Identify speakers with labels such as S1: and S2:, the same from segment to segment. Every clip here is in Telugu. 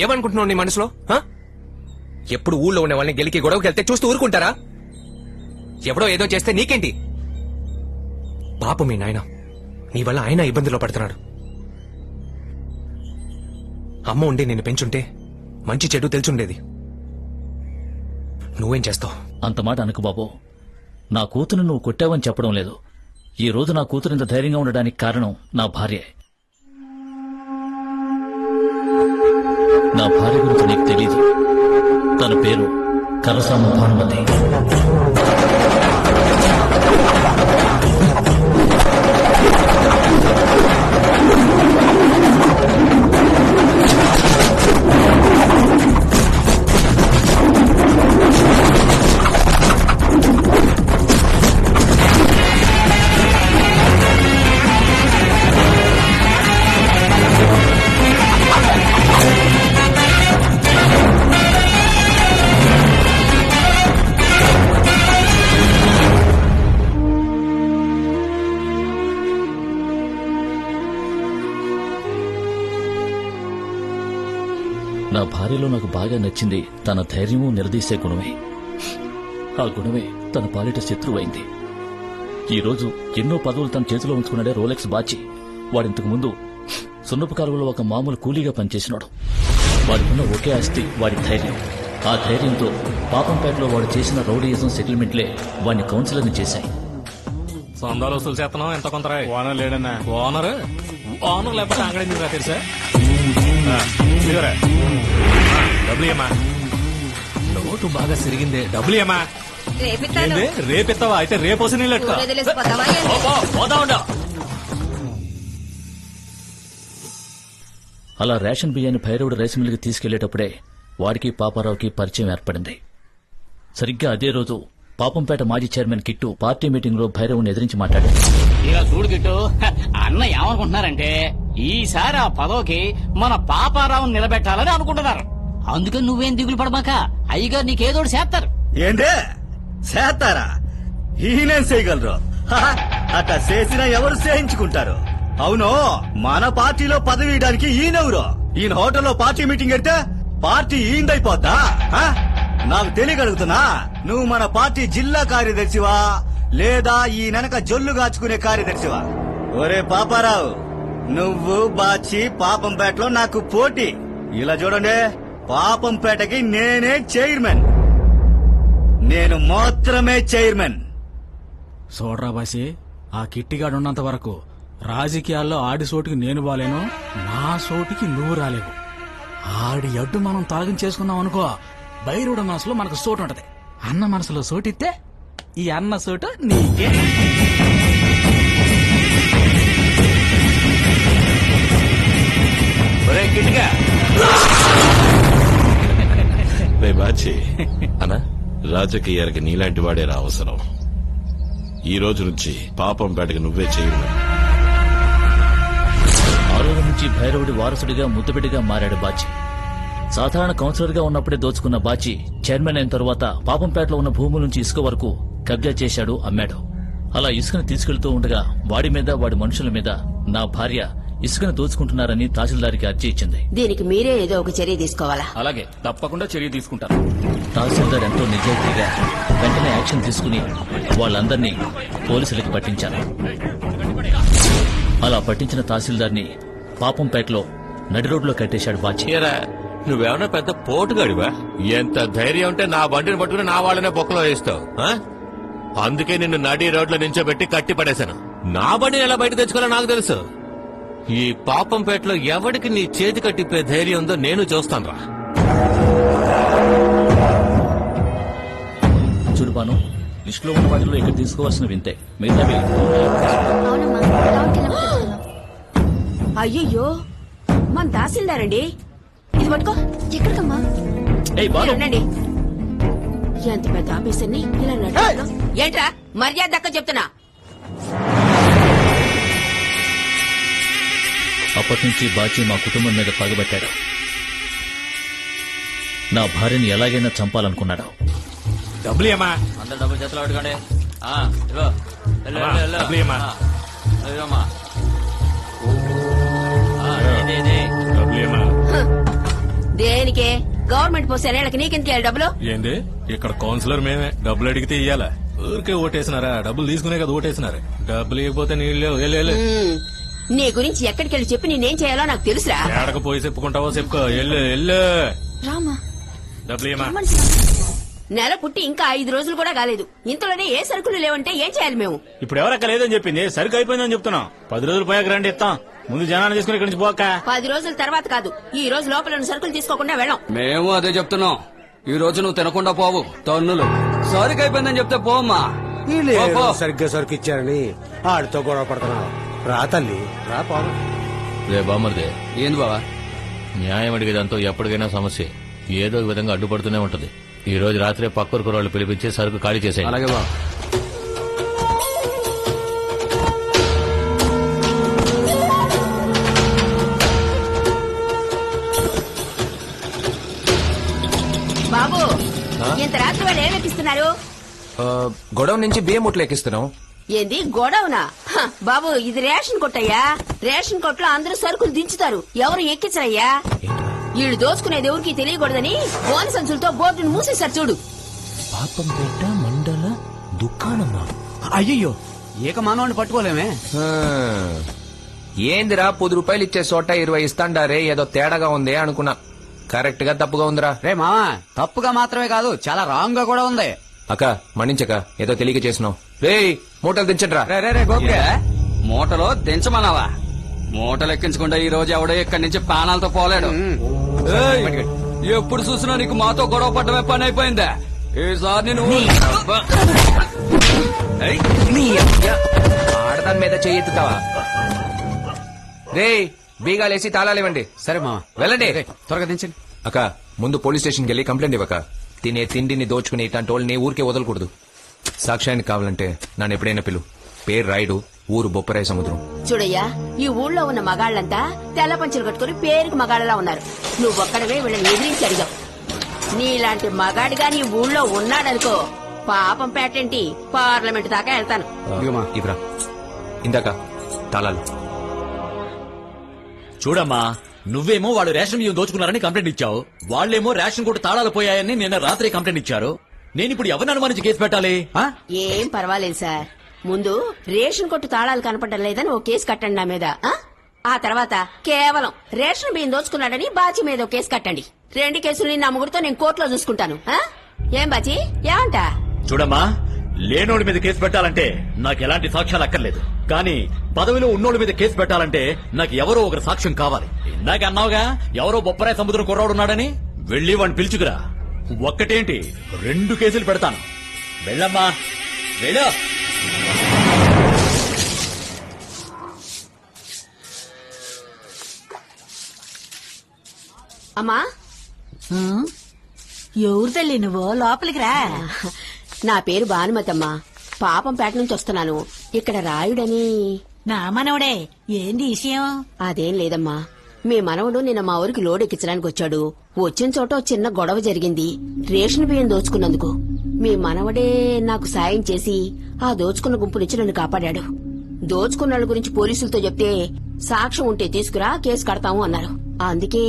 S1: ఏమనుకుంటున్నావు నీ మనసులో? ఎప్పుడు ఊళ్ళో ఉన్న వాళ్ళని గెలికి గొడవకి వెళ్తే చూస్తూ ఊరుకుంటారా? ఎవడో ఏదో చేస్తే నీకేంటి? పాపం మీ నాయన, నీ వల్ల ఆయన ఇబ్బందుల్లో పడుతున్నాడు. అమ్మ ఉండి నిన్ను పెంచుంటే మంచి చెడు తెలుసుండేది. నువ్వేం చేస్తావు?
S2: అంత మాట అనకు బాబు. నా కూతురు నువ్వు కొట్టావని చెప్పడం లేదు. ఈ రోజు నా కూతురు ఇంత ధైర్యంగా ఉండడానికి కారణం నా భార్య. నా భార్య గురించి నీకు తెలీదు. తన పేరు కరసామ భానుమతి. నా భార్యలో నాకు బాగా నచ్చింది తన ధైర్యము నిలదీసే గుణమే. ఆ గుణమే తన పాలిట శత్రువైంది. ఈరోజు ఎన్నో పదవులు తన చేతిలో ఉంచుకున్నాడే రోలెక్స్ బాచి. వాడింతకు ముందు సున్నపు కాలువలో ఒక మామూలు కూలీగా పనిచేసినాడు. వాడికున్న ఒకే ఆస్తి వాడి ధైర్యం. ఆ ధైర్యంతో పాపంపేటలో వాడు చేసిన రౌడీయిజం సెటిల్మెంట్లే వాడిని కౌన్సిలర్ని చేశాయి.
S3: సొందాలు వసూలు చేస్తున్నాం ఎంత కొంత
S4: ఓనర్ లేడన్నా.
S3: ఓనర్ ఓనర్ లేకపోతే అంగడి ఎందుకు తెలుసా? డబ్బులు ఏమా? నోటు బాగా సిరిగిందే. డబ్బులు ఏమా? రేపిస్తావా? అయితే రేపు వసి నీళ్ళు
S2: అలా రేషన్ బియ్యాన్ని భైరవుడు రైస్ మిల్లుకి తీసుకెళ్లేటప్పుడే వాడికి పాపారావుకి పరిచయం ఏర్పడింది. సరిగ్గా అదే రోజు పాపంపేట మాజీ చైర్మన్ కిట్టు పార్టీ మీటింగ్ లో భైరవుని ఎదిరించి మాట్లాడాడు.
S5: ఇలా చూడు కిట్టు, అన్న ఏమనుకుంటున్నారంటే ఈసారి ఆ పదవికి మన పాపారావుని నిలబెట్టాలని అనుకుంటున్నారు. అందుకని నువ్వేం దిగులు పడమాక, అయ్యగారు నీకేదోటి చేస్తారు.
S6: ఏంటే చేస్తారా? ఈయనేం చేయగలరు? అట్లా చేసినా ఎవరు చేయించుకుంటారు? అవును, మన పార్టీలో పదవి ఇవ్వడానికి ఈయనెవరు? ఈయన హోటల్లో పార్టీ మీటింగ్ పెడితే పార్టీ ఈయనదైపోద్దా? నాకు తెలియగలుగుతున్నా, నువ్వు మన పార్టీ జిల్లా కార్యదర్శివా లేదా ఈ వెనక జొల్లు కాచుకునే కార్యదర్శివా? ఒరే పాపారావు, నువ్వు బాచి పాపంపేటలో నాకు పోటీ. ఇలా చూడండి, పాపంపేటకి నేనే చైర్మన్. నేను మాత్రమే చైర్మన్.
S4: చూడరా బాసి, ఆ కిట్టిగాడు ఉన్నంత వరకు రాజకీయాల్లో ఆడి సోటికి నేను బాలేను, నా సోటికి నువ్వు రాలేవు. ఆడి అడ్డు మనం తాగం చేసుకున్నాం అనుకో, బైరుడ మనసులో మనకు సోటు ఉంటది. అన్న మనసులో సోటిస్తే ఈ అన్న సోటు నీకే.
S7: బాచి అనా, రాజకీయాలకి నీలాంటి వాడే రా అవసరం. ఈ రోజు నుంచి పాపంపేటకి నువ్వే చేయను.
S2: ఆ రోజు నుంచి భైరవుడి వారసుడిగా ముద్దుబిడ్డగా మారాడు బాచి. సాధారణ కౌన్సిలర్ గా ఉన్నప్పుడే దోచుకున్న బాచి చైర్మన్ అయిన తరువాత పాపంపేటలో ఉన్న భూముల నుంచి ఇసుక వరకు కబ్జా చేశాడు, అమ్మాడు. అలా ఇసుకను తీసుకెళ్తూ ఉండగా వాడి మీద వాడి మనుషుల మీద నా భార్య ఇసుకను దోచుకుంటున్నారని తహసీల్దార్కి అర్జీ ఇచ్చింది.
S8: దీనికి మీరే ఏదో ఒక చర్య తీసుకోవాలా?
S3: అలాగే, తప్పకుండా చర్య తీసుకుంటారు.
S2: తహసీల్దార్ ఎంతో నిజాయితీగా వెంటనే యాక్షన్ తీసుకుని వాళ్ళందరినీ పోలీసులకి పట్టించారు. అలా పట్టించిన తహసీల్దార్ని పాపంపేటలో నడి రోడ్లో కట్టేశాడు బాచి.
S9: నువ్వేమన్నా పెద్ద పోటుగాడివా? ఎంత ధైర్యం ఉంటే నా బండిని పట్టుకుని నా వాళ్ళనే బొక్కలో వేస్తావు? అందుకే నిన్ను నడి రోడ్లో నించోబెట్టి కట్టి పడేశాను. నా బండిని ఎలా బయట తెచ్చుకోవాలో నాకు తెలుసు. ఈ పాపంపేటలో ఎవడికి నీ చేతి కట్టిపే ధైర్యం ఉందో నేను చూస్తాను రా.
S2: చూడుపాను, లిస్టులో ఉన్న వాటిలో ఇక్కడ తీసుకోవాల్సిన వింతే, మిగతావి
S8: అయ్యయ్యో, మన తహసీల్దార్ అండి. ఇది పట్టుకో. ఎక్కడికమ్మా? రండి. ఎంత పెద్ద ఆఫీసర్ని ఇలా నడుపుతున్నావ్? ఏంట్రా మర్యాద దక్క చెప్తున్నా.
S2: అప్పటి నుంచి బాచి మా కుటుంబం మీద పగబట్టాడు. నా భార్యని ఎలాగైనా చంపాలనుకున్నాడు.
S3: డబ్బులు ఏమా?
S5: అందరు డబ్బులు చేతిలో అడగండి.
S3: డబ్బులు ఏమా?
S8: దేనికే గవర్నమెంట్ పోస్ట్ ఎన్నేళ్ళకి నీకెందుకు డబ్బులు
S3: ఏంది ఇక్కడ కౌన్సిలర్ మేమే డబ్బులు అడిగితే ఇయ్యాలా ఊరికే ఓటేసినారా డబ్బులు తీసుకునే కదా ఓటేసినారు డబ్బులు ఇవ్వకపోతే నీళ్ళు
S8: నీ గురించి ఎక్కడికి వెళ్ళి చెప్పి నేనేం చేయాలో నాకు తెలుసురా.
S3: ఏడకపోయి చెప్పుకుంటావో చెప్పుకో ఎల్లు
S8: రామా
S3: డబ్బులు ఏమా
S8: నెల పుట్టి ఇంకా 5 రోజులు కూడా కాలేదు. ఇంతలోనే ఏ సరుకులు లేవంటే ఏం చేయాలి మేము?
S6: ఇప్పుడు ఎవరక్క లేదని చెప్పింది సరుకు అయిపోయిందని చెప్తున్నాం 10 రోజులు పోయాక రండి ఇస్తాం ముందు జనాన్ని తీసుకుని ఇక్కడి నుంచి పోక
S8: 10 రోజుల తర్వాత కాదు, ఈ రోజు లోపల ఉన్న సరుకులు తీసుకోకుండా వెళ్ళాం.
S10: మేము అదే చెప్తున్నాం. ఈ రోజు నువ్వు తినకుండా పోవు తన్నులు సరుకు అయిపోయిందని చెప్తే పోమ్మా.
S11: సరిగ్గా సరుకు ఇచ్చారని ఆడితో గొడవ పడుతున్నావు. రా తల్లి రా పావు.
S9: రే బామర్దే,
S10: ఏంది బావా?
S9: న్యాయం అడిగేదంతా ఎప్పటికైనా సమస్య ఏదో ఒక విధంగా అడ్డుపడుతూనే ఉంటది. ఈ రోజు రాత్రే పక్కూరు కుర్రాళ్ళు పిలిపించి సరుకు ఖాళీ చేసేయి.
S10: అలాగే బావ.
S8: బాబు ఇంత రాత్రి వాళ్ళు ఏమెక్కిస్తున్నారు?
S1: గొడవ నుంచి బియ్యం ముట్లు ఎక్కిస్తున్నాం.
S8: ఏంది గొడవనా? బాబు ఇది రేషన్ కొట్టయ్యా. రేషన్ కొట్లో అందరూ సరుకులు దించుతారు, ఎవరు ఎక్కించరయ్యా. వీళ్ళు దోచుకునేది ఎవరికి తెలియకూడదని బోన సంచులతో బోర్డును మూసేశారు చూడు.
S1: పాపంపేట మండల దుకాణమా?
S10: అయ్యో ఏక మానవాడిని పట్టుకోలేమే.
S1: ఏందిరా 10 రూపాయలు ఇచ్చే చోట 20 ఇస్తాండారే, ఏదో తేడాగా ఉంది అనుకున్నా. కరెక్ట్ గా తప్పుగా ఉందిరా.
S10: రే మావా, తప్పుగా మాత్రమే కాదు చాలా రాంగ్ గా కూడా ఉంది.
S1: అక్క మన్నించక, ఏదో తెలియక చేసినావు. రే మూటలు దించండి రా.
S10: రే గోపిక, మూటలో దించమన్నావా? మూటలు ఎక్కించకుండా ఈ రోజు ఎవడో ఇక్కడి నుంచి ప్రాణాలతో పోలేడు. ఏయ్, ఎప్పుడు చూసినా నీకు మాతో గొడవ పడ్డమే పని అయిపోయిందా? ఈసారి నేను
S1: ఆడదాని మీద చెయ్యెత్తుతావా? రే బీగాలేసి తాళాలేవండి.
S10: సరే మావా
S1: వెళ్ళండి.
S10: త్వరగా దించండి.
S1: అక్క ముందు పోలీస్ స్టేషన్కి వెళ్ళి కంప్లైంట్ ఇవ్వక. తినే తిండిని దోచుకుని ఇట్లాంటి వాళ్ళని ఊరికే వదలకూడదు. సాక్ష్యానికి కావాలంటే నన్ను ఎప్పుడైనా పిలు. పేరు రాయుడు, ఊరు బొప్పరాయి సముద్రం.
S8: చూడయ్యా, ఈ ఊళ్ళో ఉన్న మగాళ్లంతా తెల్ల పంచులు కట్టుకుని పేరుకి మగాళ్ళలా ఉన్నారు. నువ్వు ఒక్కడవే వీళ్ళని ఎదిరించి అడిగావు. నీలాంటి మగాడిగా నీ ఊళ్ళో ఉన్నాడనుకో, పాపం పేటేంటి పార్లమెంట్ దాకా వెళ్తాను.
S1: ఇవ్వరా ఇందాక తాళాలు.
S2: చూడమ్మా, నువ్వేమో వాడు రేషన్ బియ్యం దోచుకున్నారని కంప్లైంట్ ఇచ్చావు, వాళ్ళేమో రేషన్ కొట్టు తాళాలు పోయాయని నిన్న రాత్రి కంప్లైంట్ ఇచ్చారు. నేను ఇప్పుడు ఎవరిని అనుమానించి కేసు పెట్టాలి?
S8: ఏం పర్వాలేదు సార్. ముందు రేషన్ కొట్టు తాళాలు కనపడడం లేదని ఓ కేసు కట్టండి నా మీద. ఆ తర్వాత కేవలం రేషన్ బియ్యం దోచుకున్నాడని బాచి మీద ఓ కేసు కట్టండి. 2 కేసులు నిన్న ముగ్గురుతో నేను కోర్టులో చూసుకుంటాను. ఏం బాచి ఏమంటా?
S2: చూడమ్మా, లేనోడి మీద కేసు పెట్టాలంటే నాకు ఎలాంటి సాక్ష్యాలు అక్కర్లేదు. కానీ పదవిలో ఉన్నోడి మీద కేసు పెట్టాలంటే నాకు ఎవరో ఒకరు సాక్ష్యం కావాలి. ఇందాక అన్నావుగా ఎవరో బొప్పరాయి సముద్రం కుర్రాడున్నాడని, వెళ్లి వాడిని పిలుచుకురా. ఒక్కటేంటి 2 కేసులు పెడతాను. వెళ్ళమ్మా వెళ్ళు.
S8: అమ్మా,
S12: ఎవరు తల్లి నువ్వు? లోపలికి రా.
S8: నా పేరు భానుమతమ్మా, పాపంపేట నుంచి వస్తున్నాను. ఇక్కడ రాయుడని
S12: నా మనవడే. ఏంది విషయం?
S8: అదేం లేదమ్మా, మీ మనవడు నిన్న మా ఊరికి లోడ్ ఎక్కించడానికి వచ్చాడు. వచ్చిన చోట ఓ చిన్న గొడవ జరిగింది రేషన్ బియ్యం దోచుకున్నందుకు. మీ మనవడే నాకు సాయం చేసి ఆ దోచుకున్న గుంపు నుంచి నన్ను కాపాడాడు. దోచుకున్న గురించి పోలీసులతో చెప్తే సాక్ష్యం ఉంటే తీసుకురా, కేసు కడతాము అన్నారు. అందుకే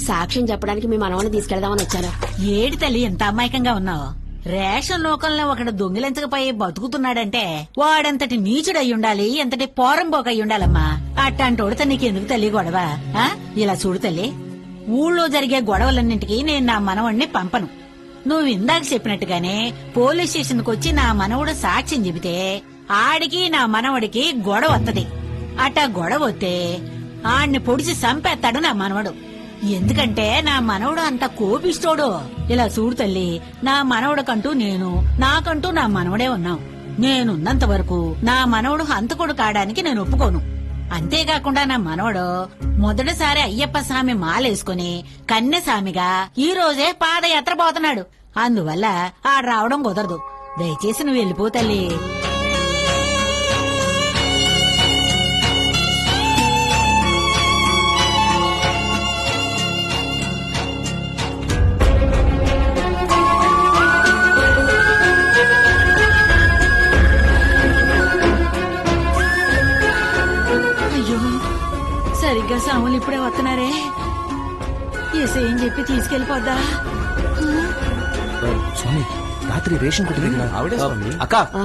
S8: సాక్ష్యం చెప్పడానికి మీ మనవడిని తీసుకెళ్దామని వచ్చాను.
S12: ఏడి తల్లి ఎంత అమాయకంగా ఉన్నావు? రేషన్ లోకంలో ఒకడు దొంగిలించకపోయి బతుకుతున్నాడంటే వాడంతటి నీచుడయి ఉండాలి, ఎంతటి పోరంబోకయి ఉండాలమ్మా. అట్టాంటోడితే నీకెందుకు తల్లి గొడవ? ఇలా చూడు తల్లి, ఊళ్ళో జరిగే గొడవలన్నింటికి నేను నా మనవడిని పంపను. నువ్వు ఇందాక చెప్పినట్టుగానే పోలీస్ స్టేషన్ కు వచ్చి నా మనవడు సాక్ష్యం చెబితే ఆడికి నా మనవడికి గొడవ వత్తది. అట్టా గొడవ వస్తే ఆడిని పొడిచి చంపేస్తాడు నా మనవడు. ఎందుకంటే నా మనవడు అంత కోపిస్తోడు. ఇలా చూడు తల్లి, నా మనవడికంటూ నేను, నాకంటూ నా మనవడే ఉన్నాం. నేనున్నంత వరకు నా మనవడు హంతకుడు కావడానికి నేను ఒప్పుకోను. అంతేకాకుండా నా మనవడు మొదటిసారి అయ్యప్ప స్వామి మాలేసుకుని కన్యస్వామిగా ఈ రోజే పాదయాత్ర పోతున్నాడు. అందువల్ల ఆడు రావడం కుదరదు. దయచేసి నువ్వు వెళ్ళిపో తల్లి. సరిగ్గా సాములు ఇప్పుడే వస్తున్నారే. ఏం చెప్పి తీసుకెళ్లిపోద్దా
S1: స్వామి రాత్రి రేషన్ కొట్టి అక్క
S8: ఆ?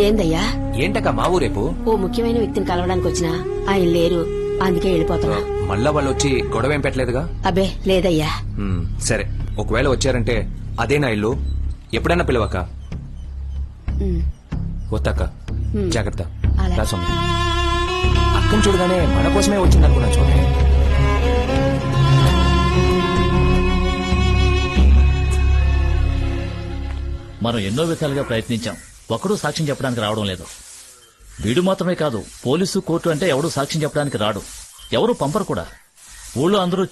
S8: ఏందయ్యా
S1: ఏంటక్క మా ఊరేపు
S8: ఓ ముఖ్యమైన వ్యక్తిని కలవడానికి వచ్చినా ఆయన లేరు, అందుకే వెళ్ళిపోతున్నా.
S1: మళ్ళా వాళ్ళు వచ్చి గొడవ ఏం పెట్టలేదుగా?
S8: అబ్బే లేదయ్యా.
S1: సరే, ఒకవేళ వచ్చారంటే అదే నా ఇల్లు, ఎప్పుడైనా పిలవక్క. వద్దక్క, జాగ్రత్త.
S8: అలాగే.
S1: రా స్వామి. అక్కని చూడగానే మన కోసమే వచ్చింది అనుకున్నాను స్వామి.
S2: మనం ఎన్నో విధాలుగా ప్రయత్నించాం, ఒక్కడూ సాక్ష్యం చెప్పడానికి రావడం లేదు. వీడు మాత్రమే కాదు, పోలీసు కోర్టు అంటే ఎవడూ సాక్ష్యం చెప్పడానికి రాడు, ఎవరూ పంపరు కూడా. ఊళ్ళో అందరూ